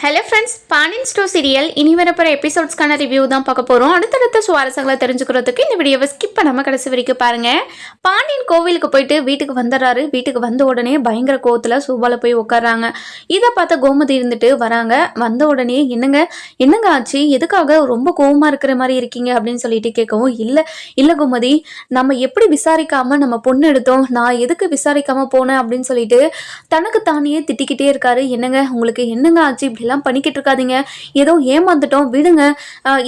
Hello friends, Pandian store serial இனி வரப்போகிற எபிசோட்ஸ்க்கான review தான் பார்க்க போகிறோம். அடுத்தடுத்த சுவாரஸ்யங்களை தெரிஞ்சுக்கிறதுக்கு இந்த வீடியோவை ஸ்கிப் பண்ணாமல் கடைசி வரைக்கும் பாருங்கள். பாண்டியன் கோவிலுக்கு போயிட்டு வீட்டுக்கு வந்துடுறாரு. வீட்டுக்கு வந்த உடனே பயங்கர கோவத்தில் சோபாவில் போய் உட்காடுறாங்க. இதை பார்த்த கோமதி இருந்துட்டு வராங்க. வந்த உடனே என்னங்க ஆச்சு, எதுக்காக ரொம்ப கோவமாக இருக்கிற மாதிரி இருக்கீங்க அப்படின்னு சொல்லிட்டு கேட்கவும், இல்லை கோமதி, நம்ம எப்படி விசாரிக்காமல் நம்ம பொண்ணு எடுத்தோம், நான் எதுக்கு விசாரிக்காமல் போனேன் அப்படின்னு சொல்லிட்டு தனக்கு தானே திட்டிக்கிட்டே இருக்காரு. என்னங்க உங்களுக்கு என்னங்க ஆச்சு, இப்படி பண்ணிக்கிட்டு இருக்காதீங்க, ஏதோ ஏமாந்துட்டோம் விடுங்க,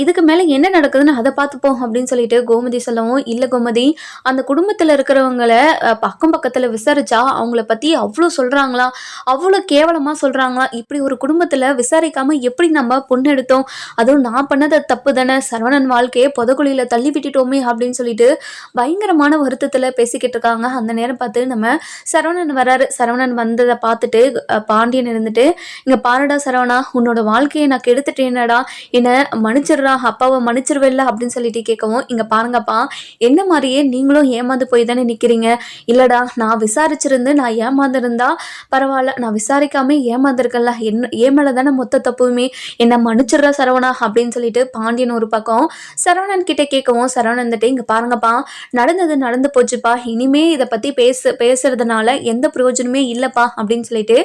இதுக்கு மேல என்ன நடக்குதுன்னு அதை பார்த்துப்போம் அப்படின்னு சொல்லிட்டு கோமதி சொல்லவும், இல்ல கோமதி, அந்த குடும்பத்துல இருக்கிறவங்களை பக்கம் பக்கத்துல விசாரிச்சா அவங்கள பத்தி அவ்வளோ சொல்றாங்களா, அவ்வளோ கேவலமா சொல்றாங்களா, இப்படி ஒரு குடும்பத்துல விசாரிக்காம எப்படி நம்ம பொண்ணு எடுத்தோம், அதுவும் நான் பண்ணத தப்பு தானே, சரவணன் வாழ்க்கையை புதகுழியில தள்ளி விட்டுட்டோமே அப்படின்னு சொல்லிட்டு பயங்கரமான வருத்தத்துல பேசிக்கிட்டு இருக்காங்க. அந்த நேரம் பார்த்து நம்ம சரவணன் வராரு. சரவணன் வந்ததை பார்த்துட்டு பாண்டியன் இருந்துட்டு, இங்க பாருடா சரவணா, உன்னோட வாழ்க்கையை நான் கெடுத்துட்டேனடா, என்ன மன்னிச்சிடுறா, அப்பாவை மன்னிச்சிருவில்ல அப்படின்னு சொல்லிட்டு கேட்கவும், இங்க பாருங்கப்பா, என்ன மாதிரியே நீங்களும் ஏமாந்து போய் தானே நிக்கிறீங்க. இல்லடா, நான் விசாரிச்சிருந்து நான் ஏமாந்துருந்தா பரவாயில்ல, நான் விசாரிக்காம ஏமாந்துருக்கல, ஏமேல தானே மொத்த தப்புமே, என்ன மன்னிச்சிடுறா சரவணா அப்படின்னு சொல்லிட்டு பாண்டியன் ஒரு பக்கம் சரவணன் கிட்ட கேட்கவும், சரவணன் வந்துட்டு, இங்க பாருங்கப்பா, நடந்தது நடந்து போச்சுப்பா, இனிமே இதை பத்தி பேசுறதுனால எந்த பிரயோஜனமே இல்லப்பா அப்படின்னு சொல்லிட்டு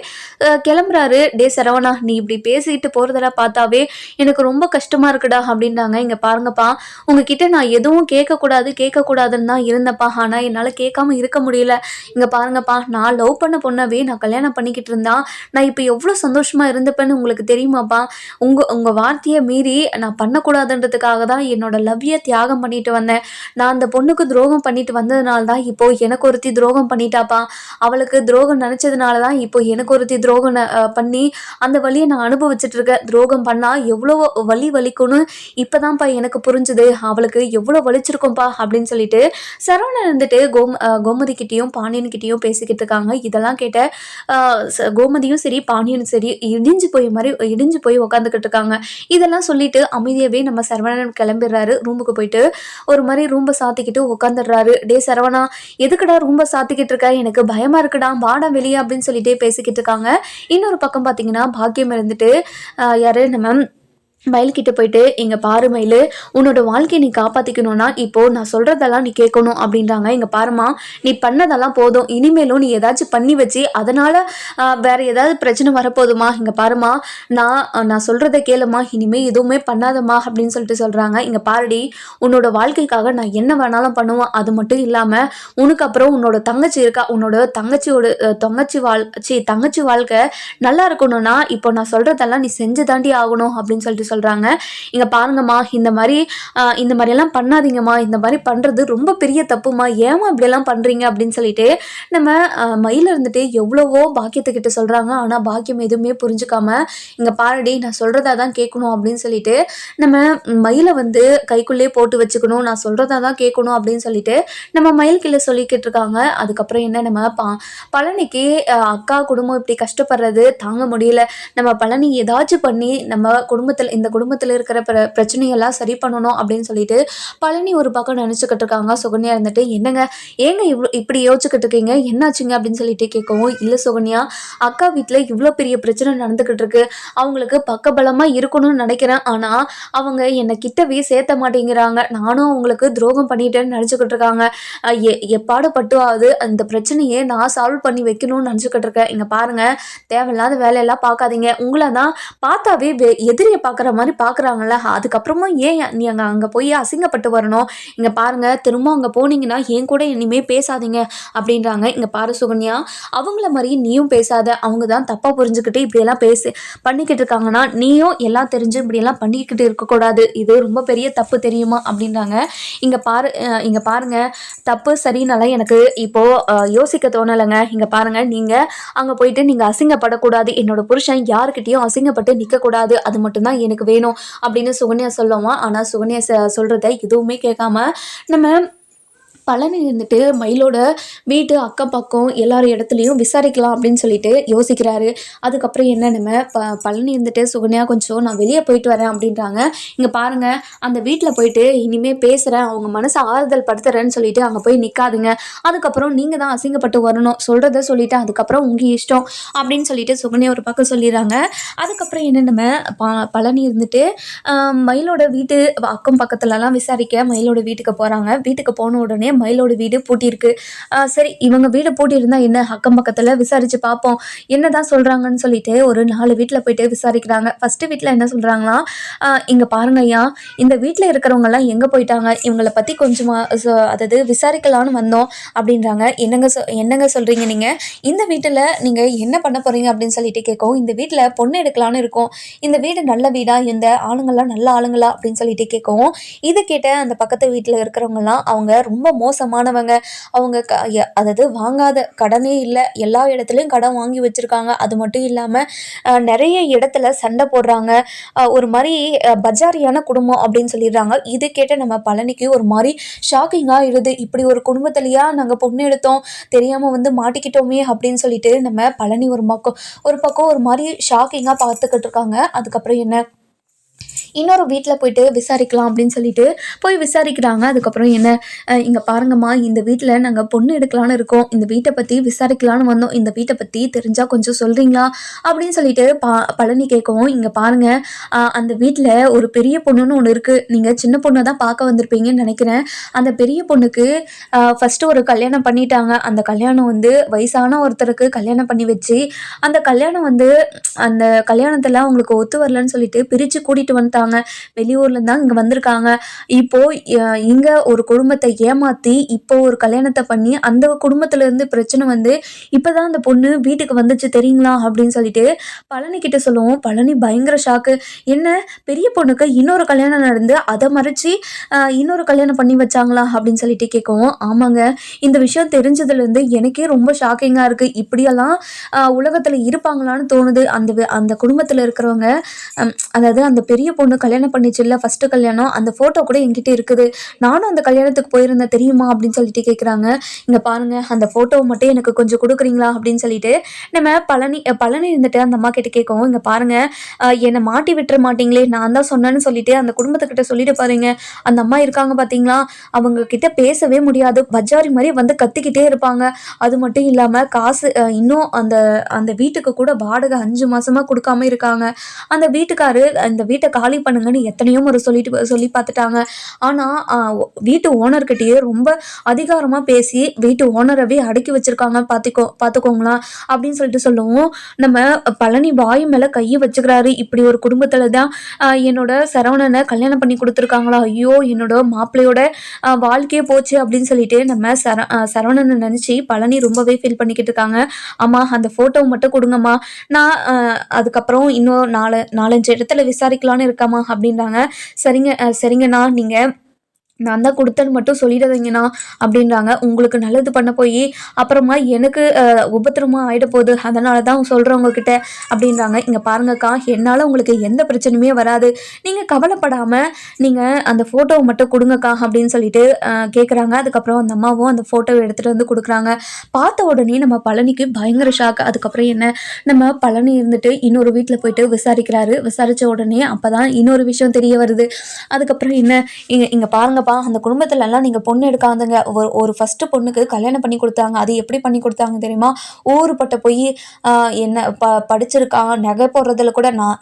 கிளம்புறாரு. டே சரவணா, நீ இப்படி பேசிட்டு போறதெல்லாம் பார்த்தாவே எனக்கு ரொம்ப கஷ்டமா இருக்குடா அப்படின்றாங்க. இங்க பாருங்கப்பா, உங்ககிட்ட நான் எதுவும் கேட்கக்கூடாதுன்னு தான் இருந்தப்பா, ஆனா என்னால கேட்காம இருக்க முடியல. இங்க பாருங்கப்பா, நான் லவ் பண்ண பொண்ணவே நான் கல்யாணம் பண்ணிக்கிட்டு இருந்தா நான் இப்ப எவ்வளவு சந்தோஷமா இருந்தப்பேன்னு உங்களுக்கு தெரியுமாப்பா. உங்க வார்த்தையை மீறி நான் பண்ணக்கூடாதுன்றதுக்காக தான் என்னோட லவ்ய தியாகம் பண்ணிட்டு வந்தேன். நான் அந்த பொண்ணுக்கு துரோகம் பண்ணிட்டு வந்ததுனால தான் இப்போ எனக்கு ஒருத்தி துரோகம் பண்ணிட்டாப்பா. அவளுக்கு துரோகம் நினைச்சதுனாலதான் இப்போ எனக்கு ஒருத்தி துரோகம் பண்ணி அந்த வழியை நான் அனுபவிச்சுட்டு இருக்கேன். துரோகம் பண்ணா எவ்வளோ வலிக்கும்னு இப்பதான்ப்பா எனக்கு புரிஞ்சுது. அவளுக்கு எவ்வளோ வலிச்சிருக்கும்பா அப்படின்னு சொல்லிட்டு சரவணன் இருந்துட்டு கோமதி கிட்டேயும் பாண்டியன் கிட்டேயும் பேசிக்கிட்டு இருக்காங்க. இதெல்லாம் கேட்ட கோமதியும் சரி பாண்டியனும் சரி இடிஞ்சு போய் உக்காந்துக்கிட்டு இருக்காங்க. இதெல்லாம் சொல்லிட்டு அமைதியாவே நம்ம சரவணன் கிளம்பிடுறாரு. ரூமுக்கு போயிட்டு ஒரு மாதிரி ரூம்பை சாத்திக்கிட்டு உட்காந்துடுறாரு. டே சரவணா, எதுக்குடா ரூம்பை சாத்திக்கிட்டு இருக்க, எனக்கு பயமா இருக்குடா, வாடா வெளியே அப்படின்னு சொல்லிட்டே பேசிக்கிட்டு இருக்காங்க. இன்னொரு பக்கம் பார்த்தீங்கன்னா பாக்கியம் இருந்துட்டு யாரு நம்ம மயில்கிட்ட போயிட்டு, இங்க பாரு மயில், உன்னோட வாழ்க்கையை நீ காப்பாத்திக்கணும்னா இப்போ நான் சொல்றதெல்லாம் நீ கேட்கணும் அப்படின்றாங்க. இங்க பாருமா, நீ பண்ணதெல்லாம் போதும், இனிமேலும் நீ ஏதாச்சும் பண்ணி வச்சு அதனால வேற ஏதாவது பிரச்சனை வரப்போதுமா. இங்க பாருமா, நான் சொல்றதை கேளுமா, இனிமே எதுவுமே பண்ணாதமா அப்படின்னு சொல்லிட்டு சொல்றாங்க. இங்க பாருடி, உன்னோட வாழ்க்கைக்காக நான் என்ன வேணாலும் பண்ணுவேன். அது மட்டும் இல்லாம உனக்கு அப்புறம் உன்னோட தங்கச்சி இருக்கா, உன்னோட தங்கச்சி வாழ்க்கை நல்லா இருக்கணும்னா இப்போ நான் சொல்றதெல்லாம் நீ செஞ்சு தாண்டி ஆகணும் அப்படின்னு சொல்லிட்டு சொல்றாங்க. இங்க பாருங்கம்மா, இந்த மாதிரி எல்லாம் பண்ணாதீங்கம்மா, இந்த மாதிரி பண்றது ரொம்ப பெரிய தப்புமா, ஏமா இப்படி எல்லாம் பண்றீங்க அப்படின்னு சொல்லிட்டு நம்ம மயில இருந்துட்டு எவ்வளவோ பாக்கியத்துக்கிட்ட சொல்றாங்க. ஆனா பாக்கியம் எதுவுமே புரிஞ்சுக்காம, இங்க பாருடி, நான் சொல்றதா தான் கேட்கணும் அப்படின்னு சொல்லிட்டு நம்ம மயிலை வந்து கைக்குள்ளே போட்டு வச்சுக்கணும், நான் சொல்றதா தான் கேட்கணும் அப்படின்னு சொல்லிட்டு நம்ம மயில் கீழே சொல்லிக்கிட்டு இருக்காங்க. அதுக்கப்புறம் என்ன, நம்ம பழனிக்கு அக்கா குடும்பம் இப்படி கஷ்டப்படுறது தாங்க முடியல, நம்ம பழனி ஏதாச்சும் பண்ணி நம்ம இந்த குடும்பத்தில் இருக்கிற பிரச்சனையெல்லாம் சரி பண்ணணும் அப்படின்னு சொல்லிட்டு பழனி ஒரு பக்கம் நினைச்சுக்கிட்டு இருக்காங்க. சுகன்யா இருந்துட்டு, ஏங்க இப்படி யோசிச்சுக்கிட்டு இருக்கீங்க, என்னாச்சுங்க அப்படின்னு சொல்லிட்டு கேட்கவும், இல்லை சுகன்யா, அக்கா வீட்டில் இவ்வளோ பெரிய பிரச்சனை நடந்துக்கிட்டு இருக்கு, அவங்களுக்கு பக்கபலமா இருக்கணும்னு நினைக்கிறேன், ஆனா அவங்க என்னை கிட்டவே சேர்த்த மாட்டேங்கிறாங்க, நானும் அவங்களுக்கு துரோகம் பண்ணிட்டேன்னு நினைச்சுக்கிட்டு இருக்காங்க, எப்பாடுபட்டுவாது அந்த பிரச்சனையை நான் சால்வ் பண்ணி வைக்கணும்னு நினைச்சுக்கிட்டு இருக்கேன். இங்க பாருங்க, தேவையில்லாத வேலையெல்லாம் பார்க்காதீங்க, உங்களை தான் பார்த்தாவே எதிரியை பார்க்குற மாதிரி பார்க்குறாங்கல்ல, அதுக்கப்புறமா ஏன் நீ அங்கே போய் அசிங்கப்பட்டு வரணும். இங்கே பாருங்க, திரும்ப அங்கே போனீங்கன்னா என் கூட இனிமேல் பேசாதீங்க அப்படின்றாங்க. இங்கே பாரு சுகன்யா, அவங்கள மாதிரி நீயும் பேசாத, அவங்க தான் தப்பாக புரிஞ்சுக்கிட்டு இப்படியெல்லாம் பண்ணிக்கிட்டு இருக்காங்கன்னா நீயும் எல்லாம் தெரிஞ்சு இப்படியெல்லாம் பண்ணிக்கிட்டு இருக்கக்கூடாது, இது ரொம்ப பெரிய தப்பு தெரியுமா அப்படின்றாங்க. இங்கே பாருங்க, தப்பு சரினால எனக்கு இப்போ யோசிக்க தோணலைங்க. இங்கே பாருங்க, நீங்கள் அங்கே போயிட்டு நீங்கள் அசிங்கப்படக்கூடாது, என்னோட புருஷன் யாருக்கிட்டையும் அசிங்கப்பட்டு நிற்கக்கூடாது, அது மட்டும்தான் எனக்கு வேணும் அப்படின்னு சுகன்யா சொல்லுவான். ஆனால் சுகன்யா சொல்றதை எதுவுமே கேட்காம நம்ம பழனி இருந்துட்டு மயிலோட வீட்டு அக்கம் பக்கம் எல்லார் இடத்துலையும் விசாரிக்கலாம் அப்படின்னு சொல்லிட்டு யோசிக்கிறாரு. அதுக்கப்புறம் என்ன, நம்ம பழனி இருந்துட்டு சுகன்யா கொஞ்சம் நான் வெளியே போயிட்டு வரேன் அப்படின்றாங்க. இங்கே பாருங்க, அந்த வீட்டில் போயிட்டு இனிமே பேசுகிறேன், அவங்க மனசை ஆறுதல் படுத்துறேன்னு சொல்லிட்டு அங்கே போய் நிற்காதுங்க. அதுக்கப்புறம் நீங்கள் தான் அசிங்கப்பட்டு வரணும், சொல்கிறத சொல்லிட்டு அதுக்கப்புறம் உங்கள் இஷ்டம் அப்படின்னு சொல்லிட்டு சுகன்யா ஒரு பக்கம் சொல்லிடுறாங்க. அதுக்கப்புறம் என்ன, நம்ம பழனி இருந்துட்டு மயிலோட வீட்டு அக்கம் பக்கத்துலலாம் விசாரிக்க மயிலோட வீட்டுக்கு போகிறாங்க. வீட்டுக்கு போன உடனே மயிலோட வீடு பூட்டியிருக்கு. சரி, இவங்க வீடு பூட்டியிருந்தா என்ன, அக்கம் பக்கத்தில் விசாரித்து பார்ப்போம் என்னதான் சொல்கிறாங்கன்னு சொல்லிட்டு ஒரு 4 வீட்டில் போயிட்டு விசாரிக்கிறாங்க. ஃபஸ்ட்டு வீட்டில் என்ன சொல்கிறாங்களா, இங்கே பாருங்க ஐயா, இந்த வீட்டில் இருக்கிறவங்கெல்லாம் எங்கே போயிட்டாங்க, இவங்களை பற்றி கொஞ்சமாக அதாவது விசாரிக்கலான்னு வந்தோம் அப்படின்றாங்க. என்னங்க சொல்கிறீங்க நீங்கள், இந்த வீட்டில் நீங்கள் என்ன பண்ண போகிறீங்க அப்படின்னு சொல்லிட்டு கேட்கும். இந்த வீட்டில் பொண்ணு எடுக்கலான்னு இருக்கோம், இந்த வீடு நல்ல வீடா, இந்த ஆளுங்கள்லாம் நல்ல ஆளுங்களா அப்படின்னு சொல்லிட்டு கேட்கவும், இது கேட்ட அந்த பக்கத்து வீட்டில் இருக்கிறவங்கலாம் அவங்க ரொம்ப மோசமானவங்க, அவங்க அதாவது வாங்காத கடனே இல்லை, எல்லா இடத்துலையும் கடன் வாங்கி வச்சுருக்காங்க, அது மட்டும் இல்லாமல் நிறைய இடத்துல சண்டை போடுறாங்க, ஒரு மாதிரி பஜாரியான குடும்பம் அப்படின்னு சொல்லிடுறாங்க. இது கேட்ட நம்ம பழனிக்கு ஒரு மாதிரி ஷாக்கிங்காக ஆயிடுது. இப்படி ஒரு குடும்பத்துலையா நாங்கள் பொண்ணு எடுத்தோம், தெரியாமல் வந்து மாட்டிக்கிட்டோமே அப்படின்னு சொல்லிட்டு நம்ம பழனி ஒரு பக்கம் ஒரு மாதிரி ஷாக்கிங்காக பார்த்துக்கிட்டு இருக்காங்க. அதுக்கப்புறம் என்ன, இன்னொரு வீட்டில் போயிட்டு விசாரிக்கலாம் அப்படின்னு சொல்லிட்டு போய் விசாரிக்கிறாங்க. அதுக்கப்புறம் என்ன, இங்கே பாருங்கம்மா, இந்த வீட்டில் நாங்கள் பொண்ணு எடுக்கலான்னு இருக்கோம், இந்த வீட்டை பற்றி விசாரிக்கலான்னு வந்தோம், இந்த வீட்டை பற்றி தெரிஞ்சால் கொஞ்சம் சொல்கிறீங்களா அப்படின்னு சொல்லிட்டு பழனி கேட்கவும், இங்கே பாருங்கள், அந்த வீட்டில் ஒரு பெரிய பொண்ணுன்னு ஒன்று இருக்குது, நீங்கள் சின்ன பொண்ணை தான் பார்க்க வந்திருப்பீங்கன்னு நினைக்கிறேன். அந்த பெரிய பொண்ணுக்கு ஃபஸ்ட்டு ஒரு கல்யாணம் பண்ணிட்டாங்க. அந்த கல்யாணம் வந்து வயசான ஒருத்தருக்கு கல்யாணம் பண்ணி வச்சு, அந்த கல்யாணம் வந்து அந்த கல்யாணத்தில் அவங்களுக்கு ஒத்து வரலன்னு சொல்லிட்டு பிரித்து கூட்டிகிட்டு வந்துட்டாங்க. வெளியூர்ல தான் இங்க வந்திருக்காங்க. இப்போ இங்க ஒரு குடும்பத்தை ஏமாத்தி இப்போ ஒரு கல்யாணத்தை பண்ணி அந்த குடும்பத்துல இருந்து பிரச்சனை வந்து இப்பதான் அந்த பொண்ணு வீட்டுக்கு வந்துச்சு தெரியுங்களா அப்படின்னு சொல்லிட்டு பழனி கிட்ட சொல்லுவோம். பழனி பயங்கர ஷாக்கு. என்ன, பெரிய பொண்ணுக்கு இன்னொரு கல்யாணம் நடந்து அதை மறைச்சி இன்னொரு கல்யாணம் பண்ணி வச்சாங்களா அப்படின்னு சொல்லிட்டு கேட்கவும், ஆமாங்க, இந்த விஷயம் தெரிஞ்சதுல இருந்து எனக்கே ரொம்ப ஷாக்கிங்கா இருக்கு. இப்படியெல்லாம் உலகத்துல இருப்பாங்களான்னு தோணுது. அந்த குடும்பத்துல இருக்கிறவங்க, அதாவது அந்த பெரிய பொண்ணு கல்யாணம் பண்ணிச்சு இல்லை, ஃபஸ்ட்டு கல்யாணம், அந்த ஃபோட்டோ கூட என்கிட்ட இருக்குது, நானும் அந்த கல்யாணத்துக்கு போயிருந்தேன் தெரியுமா அப்படின்னு சொல்லிட்டு கேட்குறாங்க. இங்கே பாருங்கள், அந்த ஃபோட்டோவை மட்டும் எனக்கு கொஞ்சம் கொடுக்குறீங்களா அப்படின்னு சொல்லிட்டு நம்ம பழனி இருந்துட்டு அந்த அம்மா கிட்ட கேட்கவும், இங்கே பாருங்கள், என்னை மாட்டி விட்டுற மாட்டீங்களே, நான் தான் சொன்னேன்னு சொல்லிட்டு அந்த குடும்பத்துக்கிட்ட சொல்லிட்டு பாருங்க. அந்த அம்மா இருக்காங்க பார்த்தீங்களா, அவங்க கிட்ட பேசவே முடியாது, பஜாரி மாதிரி வந்து கத்திக்கிட்டே இருப்பாங்க. அது மட்டும் இல்லாமல் காசு இன்னும் அந்த வீட்டுக்கு கூட வாடகை 5 மாசமாக கொடுக்காம இருக்காங்க. அந்த வீட்டுக்காரு இந்த வீட்டை காலி பண்ணுங்கன்னு எத்தனையோ முறை சொல்லி பார்த்துட்டாங்க. ஆனால் வீட்டு ஓனர்கிட்டயே ரொம்ப அதிகாரமாக பேசி வீட்டு ஓனரவே அடக்கி வச்சிருக்காங்க, பார்த்துக்கோங்களா அப்படின்னு சொல்லிட்டு சொல்லுவோம். நம்ம பழனி வாய் மேலே கையை வச்சுக்கிறாரு. இப்படி ஒரு குடும்பத்தில் தான் என்னோட சரவணனை கல்யாணம் பண்ணி கொடுத்துருக்காங்களா, ஐயோ என்னோட மாப்பிள்ளையோட வாழ்க்கையே போச்சு அப்படின்னு சொல்லிட்டு நம்ம சரவணனை நினச்சி பழனி ரொம்பவே ஃபீல் பண்ணிக்கிட்டு இருக்காங்க. ஆமாம், அந்த ஃபோட்டோ மட்டும் கொடுங்கம்மா, நான் அதுக்கப்புறம் இன்னும் 4-5 இடத்துல விசாரிக்கலான்னு இருக்காமா அப்படின்றாங்க. சரிங்கண்ணா, நான் தான் கொடுத்தேன்னு மட்டும் சொல்லிடாதீங்கண்ணா அப்படின்றாங்க. உங்களுக்கு நல்லது பண்ண போய் அப்புறமா எனக்கு உபத்திரமா ஆகிட போகுது, அதனால தான் சொல்கிறவங்க கிட்ட அப்படின்றாங்க. இங்கே பாருங்கக்கா, என்னால் உங்களுக்கு எந்த பிரச்சனையுமே வராது, நீங்கள் கவலைப்படாமல் நீங்கள் அந்த ஃபோட்டோவை மட்டும் கொடுங்கக்கா அப்படின்னு சொல்லிட்டு கேட்குறாங்க. அதுக்கப்புறம் அந்த அம்மாவும் அந்த ஃபோட்டோவை எடுத்துகிட்டு வந்து கொடுக்குறாங்க. பார்த்த உடனே நம்ம பழனிக்கு பயங்கர ஷாக்கு. அதுக்கப்புறம் என்ன, நம்ம பழனி இருந்துட்டு இன்னொரு வீட்டில் போயிட்டு விசாரிக்கிறாரு. விசாரித்த உடனே அப்போ தான் இன்னொரு விஷயம் தெரிய வருது. அதுக்கப்புறம் என்ன, இங்கே பாருங்க, அந்த குடும்பத்துல எல்லாம் நீங்க பொண்ணு எடுக்காதங்க, ஒரு ஃபர்ஸ்ட் பொண்ணுக்கு கல்யாணம் பண்ணி கொடுத்தாங்க. அது எப்படி பண்ணி கொடுத்தாங்க தெரியுமா, ஊருப்பட்ட போய் என்ன படிச்சிருக்கான், நகை போடுறதுல கூட நான்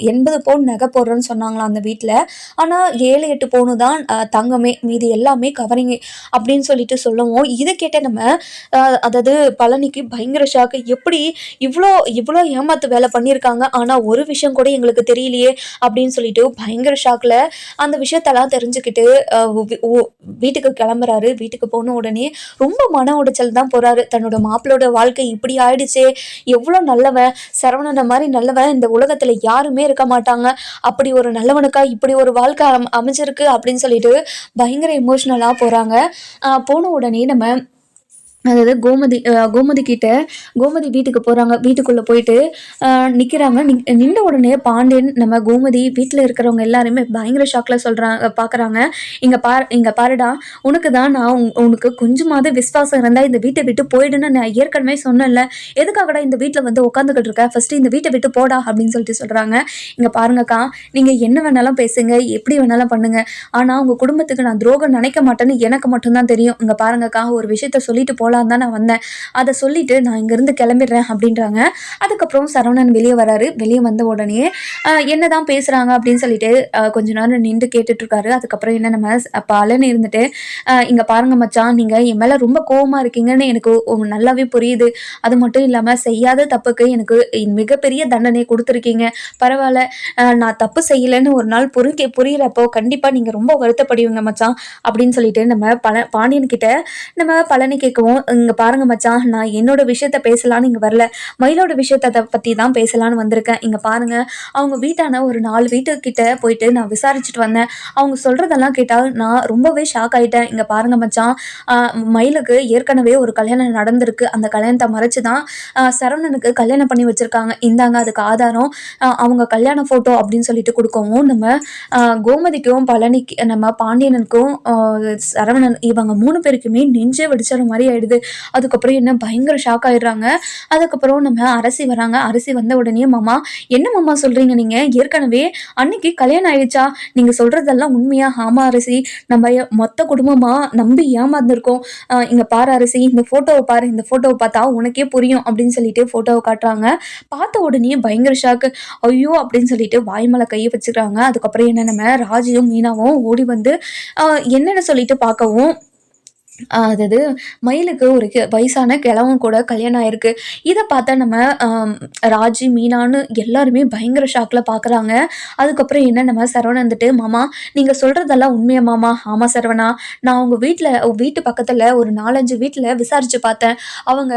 80 பவுன் நகை போடுறேன்னு சொன்னாங்களாம் அந்த வீட்டில். ஆனால் 7-8 பவுனு தான் தங்கமே, மீது எல்லாமே கவரிங்க அப்படின்னு சொல்லிட்டு சொல்லவும், இதை கேட்ட நம்ம அதாவது பழனிக்கு பயங்கர ஷாக்கு. எப்படி இவ்வளோ ஏமாத்து வேலை பண்ணியிருக்காங்க, ஆனால் ஒரு விஷயம் கூட எங்களுக்கு தெரியலையே அப்படின்னு சொல்லிட்டு பயங்கர ஷாக்கில் அந்த விஷயத்தெல்லாம் தெரிஞ்சுக்கிட்டு வீட்டுக்கு கிளம்புறாரு. வீட்டுக்கு போன உடனே ரொம்ப மன உடைச்சல் தான் போறாரு. தன்னோட மாப்பிளோட வாழ்க்கை இப்படி ஆயிடுச்சே, எவ்வளோ நல்லவன், சரவணனை மாதிரி நல்லவன் இந்த உலகத்துல யாருமே இருக்க மாட்டாங்க, அப்படி ஒரு நல்லவனுக்கா இப்படி ஒரு வாழ்க்கை அமைஞ்சிருக்கு அப்படின்னு சொல்லிட்டு பயங்கர எமோஷ்னலா போறாங்க. போன உடனே நம்ம அதாவது கோமதி கிட்ட கோமதி வீட்டுக்கு போகிறாங்க. வீட்டுக்குள்ளே போயிட்டு நிற்கிறாங்க. நின்ற உடனே பாண்டியன் நம்ம கோமதி வீட்டில் இருக்கிறவங்க எல்லாருமே பயங்கர ஷாக்கில் பார்க்குறாங்க. இங்கே பாருடா, உனக்கு தான் நான் உனக்கு கொஞ்சமாவது விசுவாசம் இருந்தால் இந்த வீட்டை விட்டு போயிடுன்னு நான் ஏற்கனவே சொன்னேன்ல, எதுக்காகடா இந்த வீட்டில் வந்து உட்காந்துக்கிட்டு இருக்க, ஃபஸ்ட்டு இந்த வீட்டை விட்டு போடா அப்படின்னு சொல்கிறாங்க. இங்கே பாருங்கக்கா, நீங்கள் என்ன வேணாலும் பேசுங்க, எப்படி வேணாலும் பண்ணுங்க, ஆனால் உங்கள் குடும்பத்துக்கு நான் துரோகம் நினைக்க மாட்டேன்னு எனக்கு மட்டும்தான் தெரியும். இங்கே பாருங்கக்கா, ஒரு விஷயத்த சொல்லிட்டு போகலான்னு தான் நான் வந்தேன், அதை சொல்லிட்டு நான் இங்கேருந்து கிளம்பிடுறேன் அப்படின்றாங்க. அதுக்கப்புறம் சரவணன் வெளியே வராரு. வெளியே வந்த உடனே என்னதான் பேசுகிறாங்க அப்படின்னு சொல்லிட்டு கொஞ்ச நேரம் நின்று கேட்டுட்ருக்காரு. அதுக்கப்புறம் என்ன நம்ம பலன் இருந்துட்டு, இங்கே பாருங்க மச்சான், நீங்கள் என் மேலே ரொம்ப கோவமாக இருக்கீங்கன்னு எனக்கு நல்லாவே புரியுது. அது மட்டும் இல்லாமல் செய்யாத தப்புக்கு எனக்கு மிகப்பெரிய தண்டனை கொடுத்துருக்கீங்க. பரவாயில்ல, நான் தப்பு செய்யலைன்னு ஒரு நாள் புரியிறப்போ கண்டிப்பாக நீங்கள் ரொம்ப வருத்தப்படுவீங்க மச்சான் அப்படின்னு சொல்லிட்டு நம்ம பாண்டியன் கிட்ட நம்ம பழனி கேட்கவும், இங்கே பாருங்க மச்சான், நான் என்னோட விஷயத்த பேசலான்னு இங்கே வரல, மயிலோட விஷயத்தை பற்றி தான் பேசலான்னு வந்திருக்கேன். இங்கே பாருங்க, அவங்க வீட்டான ஒரு 4 வீட்டுக்கிட்ட போயிட்டு நான் விசாரிச்சுட்டு வந்தேன். அவங்க சொல்கிறதெல்லாம் கேட்டால் நான் ரொம்பவே ஷாக் ஆகிட்டேன். இங்கே பாருங்க மச்சான், மயிலுக்கு ஏற்கனவே ஒரு கல்யாணம் நடந்திருக்கு. அந்த கல்யாணத்தை மறைச்சு தான் சரவணனுக்கு கல்யாணம் பண்ணி வச்சுருக்காங்க. இந்தாங்க அதுக்கு ஆதாரம், அவங்க கல்யாண ஃபோட்டோ அப்படின்னு சொல்லிட்டு கொடுக்கவும், நம்ம கோமதிக்கும் பழனிக்கு நம்ம பாண்டியனுக்கும் சரவணன் இவங்க 3 பேருக்குமே நெஞ்சே வெடிச்சிற மாதிரி ஆயிடுது. அதுக்கப்புறம் என்ன பயங்கர ஷாக் ஆயிடுறாங்க. அதுக்கப்புறம் நம்ம அரசி வராங்க. அரசி வந்த உடனே, மாமா என்ன மாமா சொல்றீங்க, நீங்க ஏற்கனவே அன்னைக்கு கல்யாணம் ஆயிடுச்சா, நீங்க சொல்றதெல்லாம் உண்மையா? ஆமா அரசி, நம்ம மொத்த குடும்பமா நம்பி ஏமாந்துருக்கோம். இங்க பாரு அரசி, இந்த போட்டோவை பாரு, இந்த போட்டோவை பார்த்தா உனக்கே புரியும் அப்படின்னு சொல்லிட்டு போட்டோவை காட்டுறாங்க. பார்த்த உடனே பயங்கர ஷாக்கு. ஐயோ அப்படின்னு சொல்லிட்டு வாய் மேல கையை வச்சுக்கிறாங்க. அதுக்கப்புறம் என்ன, நம்ம ராஜியும் மீனாவும் ஓடி வந்து என்னன்னு சொல்லிட்டு பார்க்கவும், அதாவது மயிலுக்கு ஒரு வயசான கிழவன் கூட கல்யாணம் ஆயிருக்கு. இதை பார்த்தா நம்ம ராஜி மீனான்னு எல்லாருமே பயங்கர ஷாக்கில் பார்க்குறாங்க. அதுக்கப்புறம் என்ன, நம்ம சரவணன் வந்துட்டு, மாமா நீங்கள் சொல்கிறதெல்லாம் உண்மையா மாமா? ஆமாம் சரவணா, நான் உங்கள் வீட்டு பக்கத்தில் ஒரு 4-5 வீட்டில் விசாரித்து பார்த்தேன். அவங்க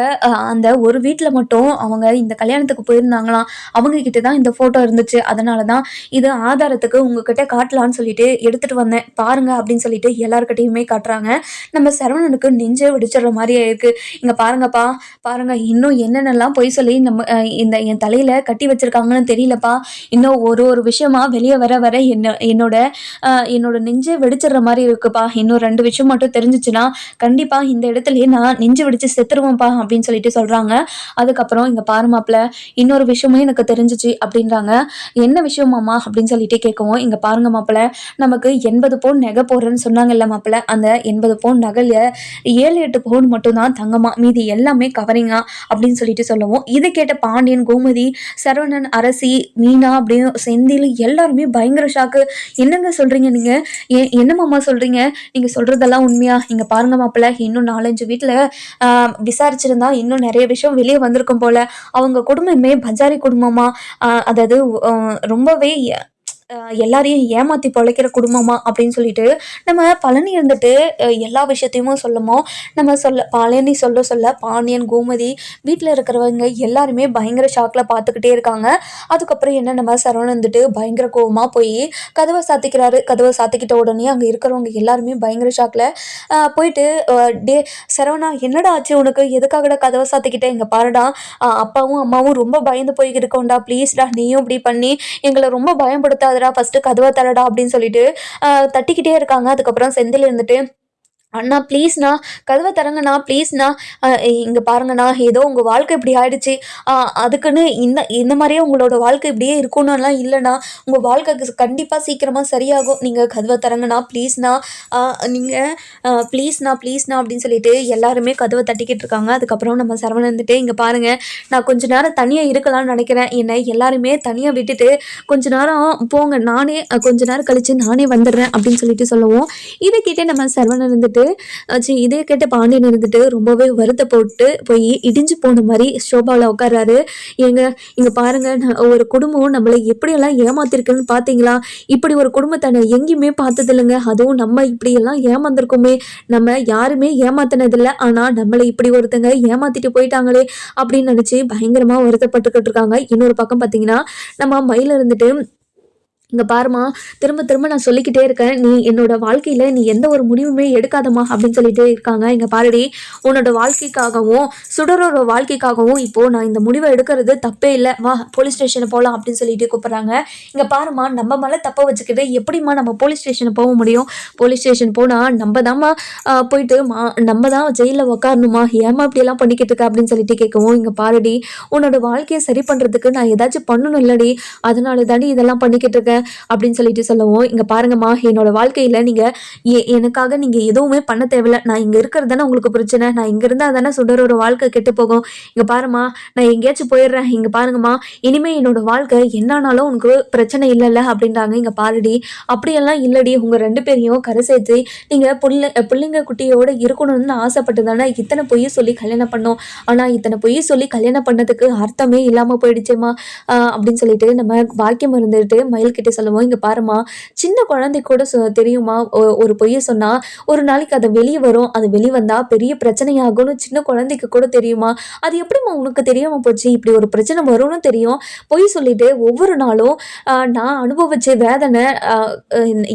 அந்த ஒரு வீட்டில் மட்டும் அவங்க இந்த கல்யாணத்துக்கு போயிருந்தாங்களாம். அவங்கக்கிட்ட தான் இந்த ஃபோட்டோ இருந்துச்சு. அதனால தான் இது ஆதாரத்துக்கு உங்ககிட்ட காட்டலான்னு சொல்லிட்டு எடுத்துகிட்டு வந்தேன் பாருங்க அப்படின்னு சொல்லிட்டு எல்லாருக்கிட்டையுமே காட்டுறாங்க. நம்ம சரவணனுக்கு நெஞ்சே வெடிச்சிடுற மாதிரி ஆயிருக்கு. இங்கே பாருங்கப்பா, பாருங்க, இன்னும் என்னென்னலாம் பொய் சொல்லி நம்ம இந்த என் தலையில் கட்டி வச்சிருக்காங்கன்னு தெரியலப்பா. இன்னும் ஒரு விஷயமா வெளியே வர என்னோட நெஞ்சே வெடிச்சிடுற மாதிரி இருக்குப்பா. இன்னும் 2 விஷயம் மட்டும் தெரிஞ்சிச்சுன்னா கண்டிப்பாக இந்த இடத்துலயே நான் நெஞ்சு வெடிச்சு செத்துருவேன்ப்பா அப்படின்னு சொல்லிட்டு சொல்கிறாங்க. அதுக்கப்புறம் இங்கே பாரு மாப்பிள்ள, இன்னொரு விஷயமும் எனக்கு தெரிஞ்சிச்சு அப்படின்றாங்க. என்ன விஷயமாம்மா அப்படின்னு சொல்லிட்டு கேட்கவும், இங்கே பாருங்க மாப்பிள்ள, நமக்கு 80 பவுன் நகை போடுறேன்னு சொன்னாங்கல்ல மாப்பிள்ள, அந்த 80 பவுன் நகையில் 7-8 பவுன் மட்டும்தான் தங்கமா, மீதி எல்லாமே கவரிங்கா அப்படின்னு சொல்லிட்டு சொல்லவும், இதை கேட்ட பாண்டியன், கோமதி, சரவணன், அரசி, மீனா அப்படின்னு செந்தில் எல்லாருமே பயங்கர ஷாக்கு. என்னங்க சொல்றீங்க நீங்க? என்ன மாமா சொல்றீங்க? நீங்க சொல்றதெல்லாம் உண்மையா? இங்க பாருங்க மாப்பிள்ள, இன்னும் 4-5 வீட்டுல விசாரிச்சிருந்தா இன்னும் நிறைய விஷயம் வெளியே வந்திருக்கும் போல. அவங்க குடும்பமே பஜாரி குடும்பமா, அதாவது ரொம்பவே எல்லாரையும் ஏமாற்றி பொழைக்கிற குடும்பமா அப்படின்னு சொல்லிட்டு நம்ம பழனி இருந்துட்டு எல்லா விஷயத்தையுமே சொல்லமோ, நம்ம பழனி சொல்ல பாண்டியன், கோமதி, வீட்டில் இருக்கிறவங்க எல்லாருமே பயங்கர ஷாக்கில் பார்த்துக்கிட்டே இருக்காங்க. அதுக்கப்புறம் என்ன, நம்ம சரவணன் வந்துட்டு பயங்கர கோவமாக போய் கதவை சாத்திக்கிறாரு. கதவை சாத்திக்கிட்ட உடனே அங்கே இருக்கிறவங்க எல்லாருமே பயங்கர ஷாக்கில் போயிட்டு, டே சரவணா, என்னடா ஆச்சு உனக்கு, எதுக்காகடா கதவை சாத்திக்கிட்டே, இங்கே பாருடா, அப்பாவும் அம்மாவும் ரொம்ப பயந்து போய்கிருக்கோண்டா, ப்ளீஸ்டா நீயும் இப்படி பண்ணி எங்களை ரொம்ப பயன்படுத்தாத, ஃபர்ஸ்ட் கதவை தரடா அப்படின்னு சொல்லிட்டு தட்டிக்கிட்டே இருக்காங்க. அதுக்கப்புறம் செந்தில் இருந்துட்டு, அண்ணா ப்ளீஸ்ண்ணா, கதவை தரங்கண்ணா ப்ளீஸ்ண்ணா, இங்கே பாருங்கண்ணா, ஏதோ உங்கள் வாழ்க்கை இப்படி ஆயிடுச்சு, அதுக்குன்னு இந்த மாதிரியே உங்களோட வாழ்க்கை இப்படியே இருக்கணும்லாம் இல்லைண்ணா, உங்கள் வாழ்க்கைக்கு கண்டிப்பாக சீக்கிரமாக சரியாகும், நீங்கள் கதவை தரங்கண்ணா ப்ளீஸ்ண்ணா, நீங்கள் ப்ளீஸ்ண்ணா அப்படின்னு சொல்லிட்டு எல்லாருமே கதவை தட்டிக்கிட்டு இருக்காங்க. அதுக்கப்புறம் நம்ம சரவணன் வந்துட்டு, இங்கே பாருங்கள், நான் கொஞ்ச நேரம் தனியாக இருக்கலாம்னு நினைக்கிறேன், என்னை எல்லாருமே தனியாக விட்டுட்டு கொஞ்ச நேரம் போங்க, நானே கொஞ்ச நேரம் கழித்து நானே வந்துடுறேன் அப்படின்னு சொல்லிட்டு சொல்லுவோம். இதை கேட்டே நம்ம சரவணன் வந்துட்டு, இதை கேட்ட பாண்டியன் இருந்துட்டு ரொம்பவே வருத்தப்பட்டு போய் இடிஞ்சு போன மாதிரி ஷோபாவில் உட்காராரு. இங்க பாருங்க, ஒரு குடும்பம் நம்மளை எப்படியெல்லாம் ஏமாத்திருக்குன்னு பார்த்தீங்களா? இப்படி ஒரு குடும்பத்தை நான் எங்கேயுமே பார்த்தது இல்லைங்க. அதுவும் நம்ம இப்படியெல்லாம் ஏமாந்துருக்கோமே, நம்ம யாருமே ஏமாத்தினதில்லை, ஆனால் நம்மளை இப்படி ஒருத்தங்க ஏமாத்திட்டு போயிட்டாங்களே அப்படின்னு நினச்சி பயங்கரமாக வருத்தப்பட்டுக்கிட்டு இருக்காங்க. இன்னொரு பக்கம் பார்த்தீங்கன்னா, நம்ம மயில இருந்துட்டு இங்கே பாருமா, திரும்ப திரும்ப நான் சொல்லிக்கிட்டே இருக்கேன், நீ என்னோட வாழ்க்கையில் நீ எந்த ஒரு முடிவுமே எடுக்காதம்மா அப்படின்னு சொல்லிட்டே இருக்காங்க. இங்கே பாருடி, உன்னோட வாழ்க்கைக்காகவும் சுடரோட வாழ்க்கைக்காகவும் இப்போது நான் இந்த முடிவை எடுக்கிறது தப்பே இல்லை, வா போலீஸ் ஸ்டேஷனை போகலாம் அப்படின்னு சொல்லிட்டு கூப்பிட்றாங்க. இங்கே பாருமா, நம்ம மேலே தப்பை வச்சுக்கிட்டு எப்படிம்மா நம்ம போலீஸ் ஸ்டேஷனை போக முடியும்? போலீஸ் ஸ்டேஷன் போனால் நம்ம தான்மா போயிட்டு நம்ம தான் ஜெயிலில் உக்காரணுமா? ஏமா இப்படியெல்லாம் பண்ணிக்கிட்டு இருக்க அப்படின்னு சொல்லிட்டு கேட்கவும், இங்கே பாருடி, உன்னோட வாழ்க்கையை சரி பண்ணுறதுக்கு நான் ஏதாச்சும் பண்ணணும் இல்லடி, அதனால தாண்டி இதெல்லாம் பண்ணிக்கிட்டு இருக்கேன் அப்படின்னு சொல்லிட்டு சொல்லவும், இங்க பாருங்கம்மா, என்னோட வாழ்க்கையில நீங்க எனக்காக நீங்க எதுவுமே பண்ண தேவையில்ல, நான் இங்க இருக்கிறது தானே உங்களுக்கு பிரச்சனை, நான் இங்க இருந்தா தானே சுடரோட வாழ்க்கை கெட்டு போகும். இங்க பாருமா, நான் எங்கேயாச்சும் போயிடுறேன், இங்க பாருங்கம்மா, இனிமே என்னோட வாழ்க்கை என்னானாலும் உனக்கு பிரச்சனை இல்லைல்ல அப்படின்றாங்க. இங்க பாருடி, அப்படியெல்லாம் இல்லடி, உங்க 2 பேரையும் கரை சேர்த்து நீங்க பிள்ளைங்க குட்டியோட இருக்கணும்னு ஆசைப்பட்டு தானே இத்தனை பொய்ய சொல்லி கல்யாணம் பண்ணோம். ஆனா இத்தனை பொய்ய சொல்லி கல்யாணம் பண்ணதுக்கு அர்த்தமே இல்லாம போயிடுச்சேம்மா அப்படின்னு சொல்லிட்டு நம்ம பாக்கியம் இருந்துட்டு மயில் கிட்ட சொல்லுவோம். இங்க பாருமா, சின்ன குழந்தை கூட தெரியுமா, ஒரு பொய்ய சொன்னா ஒரு நாளைக்கு அதை வெளியே வரும், அது வெளியே வந்தா பெரிய பிரச்சனையாகும்னு சின்ன குழந்தைக்கு கூட தெரியுமா? அது எப்படிமா உனக்கு தெரியாம போச்சு? இப்படி ஒரு பிரச்சனை வரும்னு தெரியும், பொய் சொல்லிட்டு ஒவ்வொரு நாளும் நான் அனுபவிச்ச வேதனை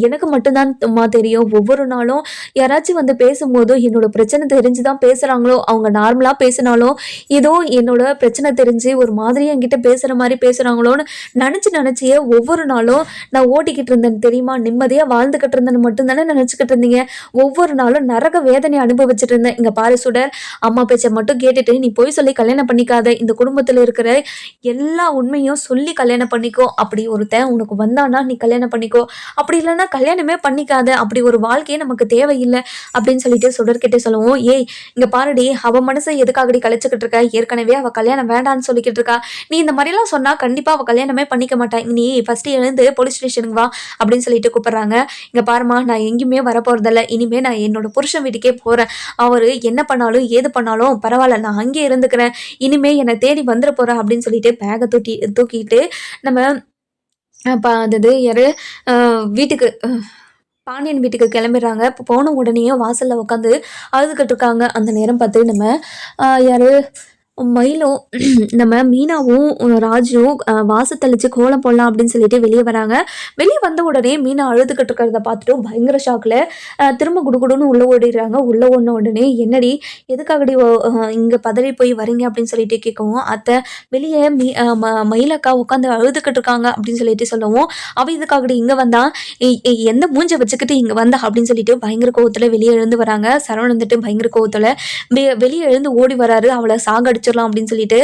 எனக்கு மட்டும்தான் தெரியும். ஒவ்வொரு நாளும் யாராச்சும் வந்து பேசும்போது என்னோட பிரச்சனை தெரிஞ்சுதான் பேசுறாங்களோ, அவங்க நார்மலா பேசினாலும் ஏதோ என்னோட பிரச்சனை தெரிஞ்சு ஒரு மாதிரியா என்கிட்ட பேசுற மாதிரி பேசுறாங்களோன்னு நினைச்சியே ஒவ்வொரு நாளும் நான் ஓட்டிக்கிட்டு இருந்தேன் தெரியுமா, நிம்மதியா வாழ்ந்துகிட்டு இருந்தேன்னு மட்டும்தானே நினைச்சுக்கிட்டு இருந்தீங்க. ஒவ்வொரு நாளும் நரக வேதனை அனுபவிச்சுட்டு இருந்தேன். இங்க பாரு சுடர், அம்மா பேச்சை மட்டும் கேட்டுட்டு நீ போய் சொல்லி கல்யாணம் பண்ணிக்காத, இந்த குடும்பத்துல இருக்கிற எல்லா உண்மையும் சொல்லி கல்யாணம் பண்ணிக்கோ. அப்படி ஒருத்தன் உனக்கு வந்தானா நீ கல்யாணம் பண்ணிக்கோ, அப்படி இல்லைன்னா கல்யாணமே பண்ணிக்காத, அப்படி ஒரு வாழ்க்கையே நமக்கு தேவையில்லை அப்படின்னு சொல்லிட்டு சுடர்கிட்ட சொல்லுவோம். ஏய் இங்க பாருடி, அவ மனசை எதுக்காகடி கழிச்சுக்கிட்டு இருக்க? ஏற்கனவே அவ கல்யாணம் வேண்டான்னு சொல்லிக்கிட்டு இருக்கா, நீ இந்த மாதிரிலாம் சொன்னா கண்டிப்பா அவ கல்யாணமே பண்ணிக்க மாட்டான், நீ ஃபர்ஸ்ட் எழுந்து போலீஸ் ஸ்டேஷனுக்கு வா அப்படின்னு சொல்லிட்டு கூப்பிடுறாங்க. இங்க பாருமா, நான் எங்கேயுமே வரப்போறதில்ல, இனிமே நான் என்னோட புருஷன் வீட்டுக்கே போறேன், அவரு என்ன பண்ணாலும் ஏது பண்ணாலும் பரவாயில்ல, நான் அங்கே இருந்துக்கிறேன், இனிமே என்னை தேடி வந்துட போறேன் அப்படின்னு சொல்லிட்டு பேகை தூக்கிட்டு நம்ம அது யாரு வீட்டுக்கு பாண்டியன் வீட்டுக்கு கிளம்பிடுறாங்க. இப்போ போன உடனே வாசல்ல உட்காந்து அழுதுகிட்டு இருக்காங்க. அந்த நேரம் பார்த்து நம்ம யாரு மயிலும் நம்ம மீனாவும் ராஜும் வாசத்தளிச்சு கோலம் போடலாம் அப்படின்னு சொல்லிட்டு வெளியே வராங்க. வெளியே வந்த உடனே மீனா அழுதுகிட்டு இருக்கிறத பார்த்துட்டு பயங்கர ஷாக்கில் திரும்ப குடுகுடுன்னு உள்ளே ஓடிடுறாங்க. உள்ளே ஓடின உடனே என்னடி எதுக்காகடி இங்கே பதறி போய் வரீங்க அப்படின்னு சொல்லிட்டு கேட்கவும், அத்தை வெளியே மயிலக்கா உட்காந்து அழுதுகிட்டு இருக்காங்க அப்படின்னு சொல்லிட்டு சொல்லவும், அவள் இதுக்காகடி இங்கே வந்தா, எந்த மூஞ்சை வச்சுக்கிட்டு இங்கே வந்தா அப்படின்னு சொல்லிட்டு பயங்கர கோவத்தில் வெளியே எழுந்து வராங்க. சரவணன் வந்துட்டு பயங்கர கோவத்தில் வெளியே எழுந்து ஓடி வராரு. அவளை சாகடிச்சு அப்படின்னு சொல்லிட்டு,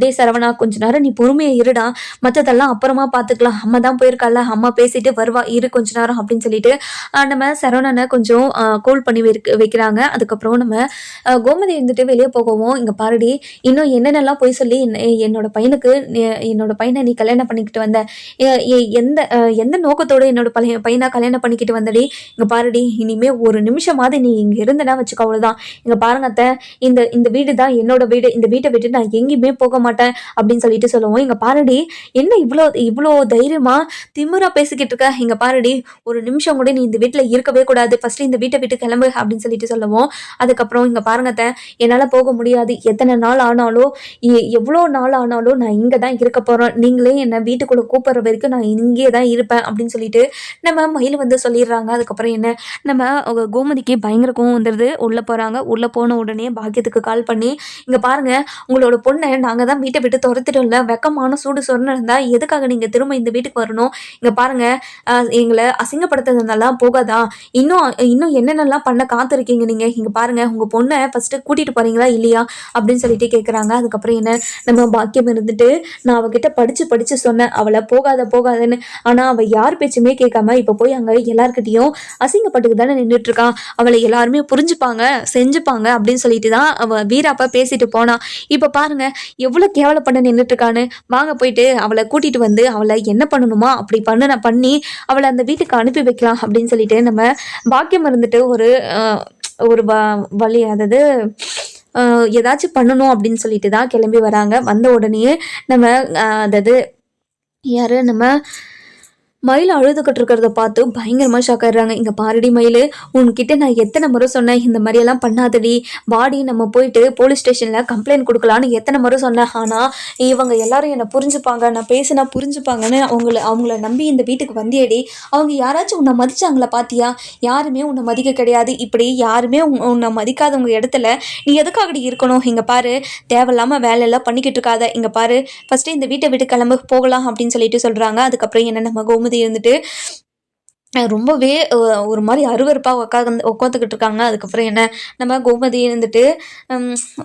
டே சரவணா கொஞ்ச நேரம் நீ பொறுமையை இருடா, மற்றதெல்லாம் அப்புறமா பார்த்துக்கலாம், அம்மா தான் போயிருக்கால, அம்மா பேசிட்டு வருவா, இரு கொஞ்ச நேரம் அப்படின்னு சொல்லிட்டு நம்ம சரவணனை கொஞ்சம் கோல் பண்ணி வைக்கிறாங்க. அதுக்கப்புறம் நம்ம கோமதி இருந்துட்டு வெளியே போகவும், இங்கே பாருடி, இன்னும் என்னென்னலாம் போய் சொல்லி என்னோட பையனை நீ கல்யாணம் பண்ணிக்கிட்டு வந்த, எந்த நோக்கத்தோடு என்னோட பையனை கல்யாணம் பண்ணிக்கிட்டு வந்தடி, இங்கே பாருடி, இனிமே ஒரு நிமிஷமாவது நீ இங்கே இருந்தனா வச்சுக்கோ, அவ்வளோதான், இங்கே பாருங்க அத்தை, இந்த வீடு தான் என்னோட வீடு, இந்த வீட்டை விட்டு நான் எங்கேயுமே போக மாட்டேன் அப்படின்னு சொல்லிட்டு சொல்லுவோம். இங்க பாருடி, என்ன இவ்வளோ தைரியமா திமிரா பேசிக்கிட்டு இருக்க, இங்க பாருடி, ஒரு நிமிஷம் கூட நீ இந்த வீட்டுல இருக்கவே கூடாது, ஃபர்ஸ்ட் இந்த வீட்டை விட்டு கிளம்பு அப்படின்னு சொல்லிட்டு சொல்லுவோம். அதுக்கப்புறம் இங்க பாருங்க, என்னால போக முடியாது, எத்தனை நாள் ஆனாலும் எவ்வளோ நாள் ஆனாலும் நான் இங்க தான் இருக்க போறேன், நீங்களே என்னை வீட்டுக்குள்ள கூப்பிடுற வரைக்கும் நான் இங்கே தான் இருப்பேன் அப்படின்னு சொல்லிட்டு நம்ம மயில் வந்து சொல்லிடுறாங்க. அதுக்கப்புறம் என்ன, நம்ம கோமதிக்கு பயங்கர கோவம் வந்துடுது. உள்ள போறாங்க. உள்ள போன உடனே பாக்கியத்துக்கு கால் பண்ணி, இங்க பாருங்க, உங்களோட பொண்ணை நாங்கள் தான் வீட்டை விட்டு துரத்திட்டோம்ல, வெக்கமான சூடு சொன்னு இருந்தா எதுக்காக நீங்கள் திரும்ப இந்த வீட்டுக்கு வரணும், இங்கே பாருங்க, எங்களை அசிங்கப்படுத்துறதுனாலாம் போகாதா, இன்னும் என்னென்னலாம் பண்ண காத்திருக்கீங்க நீங்கள், இங்கே பாருங்க, உங்கள் பொண்ணை ஃபஸ்ட்டு கூட்டிகிட்டு போகிறீங்களா இல்லையா அப்படின்னு சொல்லிட்டு கேட்குறாங்க. அதுக்கப்புறம் என்ன, நம்ம பாக்கியம் இருந்துட்டு, நான் அவகிட்ட படித்து சொன்னேன் அவளை போகாதன்னு, ஆனால் அவள் யார் பேச்சுமே கேட்காம இப்போ போய் அங்கே எல்லாருக்கிட்டையும் அசிங்கப்பட்டுக்கு தானே நின்றுட்டுருக்கான், அவளை எல்லாருமே புரிஞ்சுப்பாங்க செஞ்சுப்பாங்க அப்படின்னு சொல்லிட்டு தான் அவள் வீராப்பா பேசிட்டு போனா, இப்போ பாருங்க எவ்வளோ கேவலப்பட நின்றுட்டு இருக்கான்னு, வாங்க போயிட்டு அவளை கூட்டிட்டு வந்து அவளை என்ன பண்ணணுமா அப்படி பண்ணி அவளை அந்த வீட்டுக்கு அனுப்பி வைக்கலாம் அப்படின்னு சொல்லிட்டு நம்ம பாக்கியம் இருந்துட்டு ஒரு வழி, அதாவது ஏதாச்சும் பண்ணணும் அப்படின்னு சொல்லிட்டு தான் கிளம்பி வராங்க. வந்த உடனே நம்ம அதாவது யாரு நம்ம மயில் அழுதுகிட்டு இருக்கிறத பார்த்து பயங்கரமா ஷாக் ஆயிடுறாங்க. இங்க பாருடி மயிலு, உன்கிட்ட நான் எத்தனை முறை சொன்னேன் இந்த மாதிரியெல்லாம் பண்ணாதடி, வாடி நம்ம போயிட்டு போலீஸ் ஸ்டேஷன்ல கம்ப்ளைண்ட் கொடுக்கலான்னு எத்தனை முறை சொன்னேன். ஆனா இவங்க எல்லாரும் என்னை புரிஞ்சுப்பாங்க, நான் பேசினா புரிஞ்சுப்பாங்கன்னு அவங்கள நம்பி இந்த வீட்டுக்கு வந்தியடி. அவங்க யாராச்சும் உன்னை மதிச்சாங்களா பாத்தியா? யாருமே உன்னை மதிக்க கிடையாது. இப்படி யாருமே உன்னை மதிக்காதவங்க இடத்துல நீ எதுக்காகடி இருக்கணும்? இங்க பாரு, தேவையில்லாம வேலையெல்லாம் பண்ணிக்கிட்டு இருக்காத. இங்க பாரு, ஃபர்ஸ்ட் இந்த வீட்டை விட்டு கிளம்பு, போகலாம் அப்படின்னு சொல்லிட்டு சொல்றாங்க. அதுக்கப்புறம் என்ன, நம்ம கோமதி இருந்துட்டு ரொம்பவே ஒரு மாதிரி அருவருப்பாக உட்காந்துக்கிட்டு இருக்காங்க. அதுக்கப்புறம் என்ன, நம்ம கோமதி இருந்துட்டு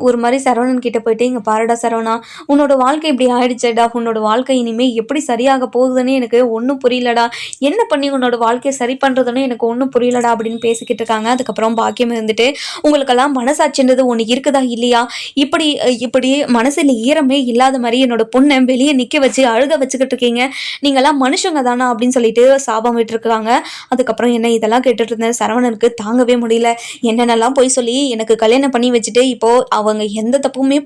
ஒரு மாதிரி சரவணன் கிட்ட போயிட்டு, இங்கே பாருடா சரவணா, உன்னோட வாழ்க்கை இப்படி ஆயிடுச்சேடா, உன்னோட வாழ்க்கை இனிமேல் எப்படி சரியாக போகுதுன்னு எனக்கு ஒன்றும் புரியலடா, என்ன பண்ணி உன்னோட வாழ்க்கையை சரி பண்ணுறதுன்னு எனக்கு ஒன்றும் புரியலடா அப்படின்னு பேசிக்கிட்டு இருக்காங்க. அதுக்கப்புறம் பாக்கியம் இருந்துட்டு, உங்களுக்கெல்லாம் மனசாட்சின்றது ஒன்று இருக்குதா இல்லையா? இப்படி இப்படி மனசில் ஈரமே இல்லாத மாதிரி என்னோட பொண்ணை வெளியே நிற்க வச்சு அழுக வச்சுக்கிட்டு இருக்கீங்க, நீங்கள்லாம் மனுஷங்க தானா அப்படின்னு சொல்லிட்டு சாபம் விட்டுருக்காங்க. அதுக்கப்புறம் என்ன, இதெல்லாம் கேட்டுட்டு இருந்தேன் சரவணனுக்கு தாங்கவே முடியல. என்னென்னலாம் போய் சொல்லி எனக்கு கல்யாணம் பண்ணி வச்சுட்டு இப்போ அவங்க எந்த தப்புமே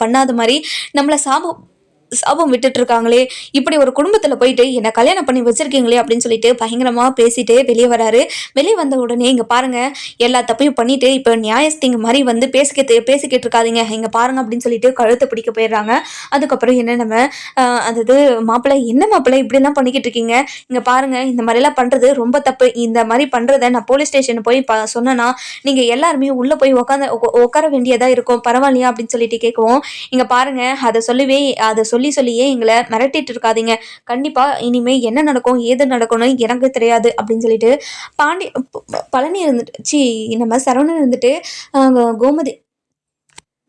பண்ணாத மாதிரி நம்மளை சாபம் விட்டுட்டு இருக்காங்களே, இப்படி ஒரு குடும்பத்துல போயிட்டு என்ன கல்யாணம் பண்ணி வச்சிருக்கீங்களே அப்படின்னு சொல்லிட்டு பயங்கரமா பேசிட்டு வெளியே வராரு. வெளியே வந்த உடனே, இங்க பாருங்க, எல்லா தப்பையும் பண்ணிட்டு இப்ப நியாயஸ்திங்க மாதிரி வந்து பேசிக்கிட்டு இருக்காதீங்க, இங்க பாருங்க அப்படின்னு சொல்லிட்டு கழுத்தை பிடிக்க போயிடுறாங்க. அதுக்கப்புறம் என்ன, நம்ம அதாவது மாப்பிள்ளை, என்ன மாப்பிள்ளை இப்படி எல்லாம் பண்ணிக்கிட்டு இருக்கீங்க, இங்க பாருங்க, இந்த மாதிரி எல்லாம் பண்றது ரொம்ப தப்பு, இந்த மாதிரி பண்றதை நான் போலீஸ் ஸ்டேஷன் போய் சொன்னா நீங்க எல்லாருமே உள்ள போய் உட்கார வேண்டியதா இருக்கும், பரவாயில்லையா அப்படின்னு சொல்லிட்டு கேட்கவும், இங்க பாருங்க, அதை சொல்லியே எங்களை மிரட்டிட்டு இருக்காதீங்க, கண்டிப்பா இனிமே என்ன நடக்கும் ஏது நடக்கும்னு எனக்கு தெரியாது அப்படின்னு சொல்லிட்டு பழனி இருந்துட்டு நம்ம சரவணன் இருந்துட்டு கோமதி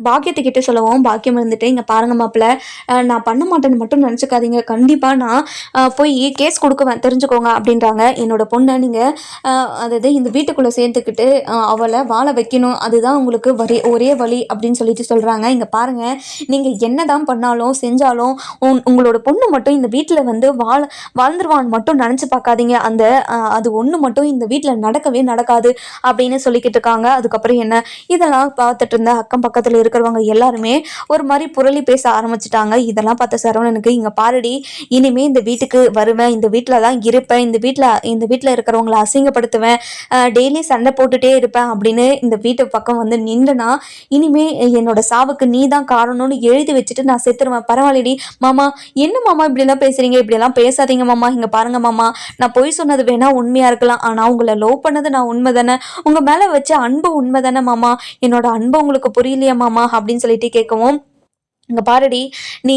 பாக்கியத்துக்கிட்ட சொல்லவும், பாக்கியம் இருந்துட்டு, இங்கே பாருங்க மாப்பிள்ள, நான் பண்ண மாட்டேன்னு மட்டும் நினச்சிக்காதீங்க, கண்டிப்பாக நான் போய் கேஸ் கொடுக்குவேன் தெரிஞ்சுக்கோங்க அப்படின்றாங்க. என்னோட பொண்ணை நீங்கள் அதாவது இந்த வீட்டுக்குள்ளே சேர்த்துக்கிட்டு அவளை வாழ வைக்கணும், அதுதான் உங்களுக்கு ஒரே வழி அப்படின்னு சொல்லிட்டு சொல்கிறாங்க. இங்கே பாருங்கள், நீங்கள் என்ன தான் பண்ணாலும் செஞ்சாலும் உங்களோட பொண்ணு மட்டும் இந்த வீட்டில் வந்து வாழ்ந்துருவான்னு மட்டும் நினச்சி பார்க்காதீங்க, அது ஒன்று மட்டும் இந்த வீட்டில் நடக்கவே நடக்காது அப்படின்னு சொல்லிக்கிட்டு இருக்காங்க. அதுக்கப்புறம் என்ன, இதெல்லாம் பார்த்துட்டு இருந்த அக்கம் பக்கத்தில் இருக்கிறவங்க எல்லாருமே ஒரு மாதிரி புரளி பேச ஆரம்பிச்சிட்டாங்க. இதெல்லாம் பார்த்த சரவணனுக்கு, இங்க பாருடி, இனிமே இந்த வீட்டுக்கு வருவேன், இந்த வீட்டில் தான் இருப்பேன், இந்த வீட்டில் இருக்கிறவங்களை அசிங்கப்படுத்துவேன், டெய்லி சண்டை போட்டுட்டே இருப்பேன் அப்படின்னு இந்த வீட்டு பக்கம் வந்து நின்றுனா இனிமே என்னோட சாவுக்கு நீ தான் காரணம்னு எழுதி வச்சுட்டு நான் செத்துருவேன், பரவாயில்லடி மாமா, என்ன மாமா இப்படிலாம் பேசுறீங்க, இப்படியெல்லாம் பேசாதீங்க மாமா, இங்க பாருங்க மாமா, நான் பொய் சொன்னது வேணா உண்மையா இருக்கலாம், ஆனா உங்களை லவ் பண்ணது நான் உண்மை தானே, உங்க மேல வச்ச அன்பு உண்மை தானே மாமா, என்னோட அன்பு உங்களுக்கு புரியலையா மாமா அப்படின்னு சொல்லிட்டு கேட்கவும், இங்க பாருடி, நீ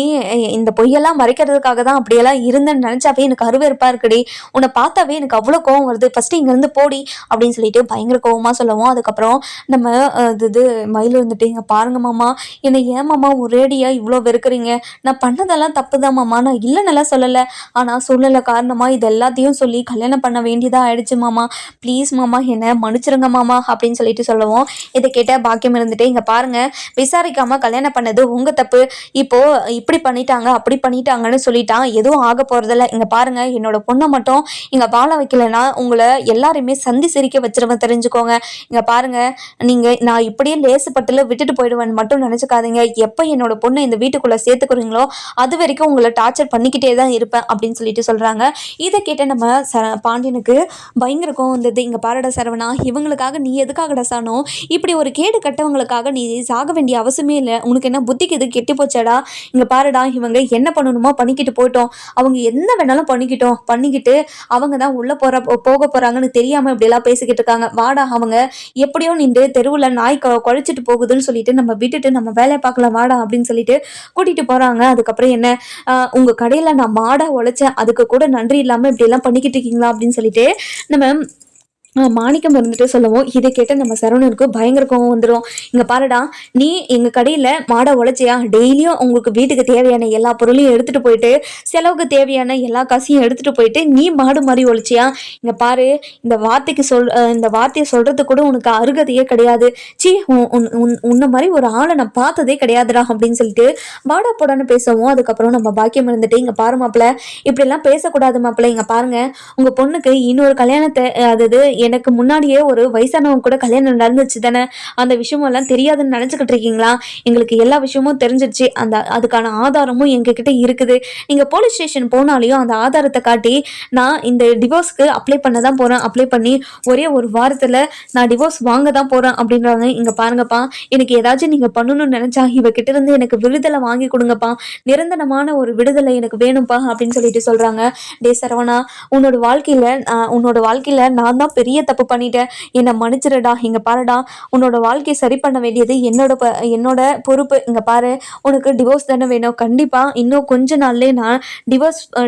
இந்த பொய்யெல்லாம் மறைக்கிறதுக்காக தான் அப்படியெல்லாம் இருந்தேன்னு நினைச்சாவே எனக்கு அருவருப்பா இருக்குடி, உன்னை பார்த்தாவே எனக்கு அவ்வளோ கோவம் வருது, ஃபர்ஸ்ட் இங்கேருந்து போடி அப்படின்னு சொல்லிட்டு பயங்கர கோவமா சொல்லவும், அதுக்கப்புறம் நம்ம இது மயில் இருந்துட்டு, இங்க பாருங்க மாமா, என்னை ஏன் மாமா ஒரேடியா இவ்வளோ வெறுக்கிறீங்க, நான் பண்ணதெல்லாம் தப்பு தான் மாமா, நான் இல்லைன்னெல்லாம் சொல்லலை, ஆனால் சூழ்நிலை காரணமாக இது எல்லாத்தையும் சொல்லி கல்யாணம் பண்ண வேண்டியதாக ஆயிடுச்சு மாமா, ப்ளீஸ் மாமா என்னை மன்னிச்சிருங்க மாமா அப்படின்னு சொல்லிட்டு சொல்லவும், இதை கேட்ட பாக்கியம் இருந்துட்டு, இங்க பாருங்க, விசாரிக்காம கல்யாணம் பண்ணது உங்க தப்பு, இப்போ இப்படி பண்ணிட்டாங்க அப்படி பண்ணிட்டாங்கன்னு சொல்லிட்டான், எதுவும் ஆக போறதில்ல, இங்க பாருங்க, என்னோட பொண்ணை மட்டும் இங்க வாழ வைக்கலன்னா உங்களை எல்லாருமே சந்தி சிரிக்க வச்சிருவேன் தெரிஞ்சுக்கோங்க, இங்க பாருங்க, நான் இப்படியே லேசுப்பட்டுல விட்டுட்டு போயிடுவேன் மட்டும் நினைச்சுக்காதீங்க, எப்ப என்னோட பொண்ணை இந்த வீட்டுக்குள்ள சேர்த்துக்கிறீங்களோ அது வரைக்கும் உங்களை டார்ச்சர் பண்ணிக்கிட்டே தான் இருப்பேன் அப்படின்னு சொல்லிட்டு சொல்றாங்க. இதை கேட்ட நம்ம பாண்டியனுக்கு பயங்கர கோவம் வந்தது. இங்க பாருடா சரவணா, இவங்களுக்காக நீ எதுக்காகடா சானோ, இப்படி ஒரு கேடு கட்டவங்களுக்காக நீ சாக வேண்டிய அவசியமே இல்லை, உனக்கு என்ன புத்திக்கு இது கெட்டு போச்சடா, இங்க பாருடா, இவங்க என்ன பண்ணணுமோ பண்ணிக்கிட்டு போயிட்டோம், அவங்க என்ன வேணாலும் பண்ணிக்கிட்டு அவங்க தான் உள்ள போக போறாங்கன்னு தெரியாம இப்படி எல்லாம் பேசிக்கிட்டு இருக்காங்க, வாடா, அவங்க எப்படியோ நின்று தெருவுல நாய் குழைச்சிட்டு போகுதுன்னு சொல்லிட்டு நம்ம விட்டுட்டு நம்ம வேலையை பார்க்கலாம் வாடா அப்படின்னு சொல்லிட்டு கூட்டிட்டு போறாங்க. அதுக்கப்புறம் என்ன, உங்க கடையில நான் மாடா உழைச்சேன், அதுக்கு கூட நன்றி இல்லாம இப்படி எல்லாம் பண்ணிக்கிட்டு இருக்கீங்களா அப்படின்னு சொல்லிட்டு நம்ம மாணிக்கம் இருந்துட்டு சொல்லவும், இதை கேட்ட நம்ம சரவணனுக்கு பயங்கர கோவம் வந்துடும். இங்க பாருடா, நீ எங்க கடையில மாடை உழைச்சியா, டெய்லியும் உங்களுக்கு வீட்டுக்கு தேவையான எல்லா பொருளையும் எடுத்துட்டு போயிட்டு செலவுக்கு தேவையான எல்லா காசையும் எடுத்துட்டு போயிட்டு நீ மாடு மாதிரி உழைச்சியா, இங்க பாரு, இந்த வார்த்தையை சொல்றது கூட உனக்கு அருகதையே கிடையாது, சி உன்ன மாதிரி ஒரு ஆளை நான் பார்த்ததே கிடையாதுடா அப்படின்னு சொல்லிட்டு வாடா போடான்னு பேசவும், அதுக்கப்புறம் நம்ம பாக்கியம் இருந்துட்டு, இங்க பாரு மாப்பிள்ள, இப்படி எல்லாம் பேசக்கூடாது மாப்பிள்ள, இங்க பாருங்க, உங்க பொண்ணுக்கு இன்னொரு கல்யாணத்தை, அதாவது எனக்கு முன்னாடியே ஒரு வயசானவங்க கூட கல்யாணம் நடந்துச்சு தானே, அந்த விஷயமெல்லாம் தெரியாதுன்னு நினச்சிக்கிட்டு இருக்கீங்களா? எங்களுக்கு எல்லா விஷயமும் தெரிஞ்சிருச்சு. அதுக்கான ஆதாரமும் எங்ககிட்ட இருக்குது. நீங்கள் போலீஸ் ஸ்டேஷன் போனாலையும் அந்த ஆதாரத்தை காட்டி நான் இந்த டிவோர்ஸ்க்கு அப்ளை பண்ண தான் போகிறேன், அப்ளை பண்ணி ஒரே ஒரு வாரத்தில் நான் டிவோர்ஸ் வாங்க தான் போகிறேன் அப்படின்றாங்க. இங்கே பாருங்கப்பா, எனக்கு ஏதாச்சும் நீங்கள் பண்ணணும்னு நினச்சா இவகிட்ட இருந்து எனக்கு விடுதலை வாங்கி கொடுங்கப்பா, நிரந்தரமான ஒரு விடுதலை எனக்கு வேணும்ப்பா அப்படின்னு சொல்லிட்டு சொல்கிறாங்க. டே சரவணா, உன்னோட வாழ்க்கையில் நான் தான் பெரிய தப்பு பண்ணிட்டேன், என்னை மன்னிச்சிடுடா. இங்கே பாருடா, உன்னோட வாழ்க்கையை சரி பண்ண வேண்டியது என்னோட பொறுப்பு. இங்கே பாரு, உனக்கு டிவோர்ஸ் தானே வேணும், கண்டிப்பாக இன்னும் கொஞ்ச நாள்லேயே நான்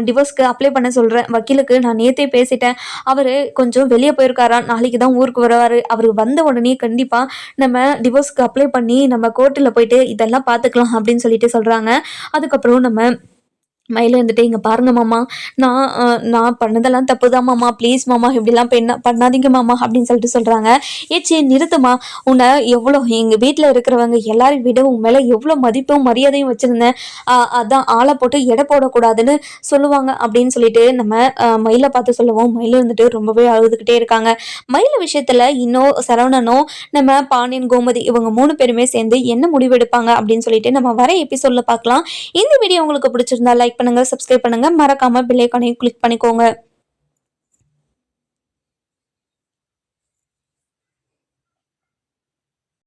டிவோர்ஸ்க்கு அப்ளை பண்ண சொல்கிறேன். வக்கீலுக்கு நான் நேற்றே பேசிட்டேன், அவர் கொஞ்சம் வெளியே போயிருக்காரா, நாளைக்கு தான் ஊருக்கு வருவார். அவர் வந்த உடனே கண்டிப்பாக நம்ம டிவோர்ஸ்க்கு அப்ளை பண்ணி நம்ம கோர்ட்டில் போயிட்டு இதெல்லாம் பார்த்துக்கலாம் அப்படின்னு சொல்லிட்டு சொல்கிறாங்க. அதுக்கப்புறம் நம்ம மயில இருந்துட்டு, இங்கே பாருங்க மாமா, நான் பண்ணதெல்லாம் தப்பு தான் மாமா, ப்ளீஸ் மாமா இப்படிலாம் பண்ணாதீங்க மாமா அப்படின்னு சொல்லிட்டு சொல்கிறாங்க. ஏச்சி நிறுத்துமா, உன்னை எவ்வளோ எங்கள் வீட்டில் இருக்கிறவங்க எல்லாரையும் விட உன் மேலே எவ்வளோ மதிப்பும் மரியாதையும் வச்சுருந்தேன், அதான் ஆளை போட்டு எடை போடக்கூடாதுன்னு சொல்லுவாங்க அப்படின்னு சொல்லிட்டு நம்ம மயிலை பார்த்து சொல்லுவோம். மயில இருந்துட்டு ரொம்பவே அழுதுகிட்டே இருக்காங்க. மயில விஷயத்தில் இன்னும் சரவணனும் நம்ம பாண்டியன், கோமதி இவங்க 3 பேருமே சேர்ந்து என்ன முடிவெடுப்பாங்க அப்படின்னு சொல்லிட்டு நம்ம வர எபிசோடில் பார்க்கலாம். இந்த வீடியோ உங்களுக்கு பிடிச்சிருந்தா லைக் பண்ணுங்க, சப்ஸ்கிரைப் பண்ணுங்க, மறக்காம பெல் ஐகானையும் கிளிக் பண்ணிக்கோங்க.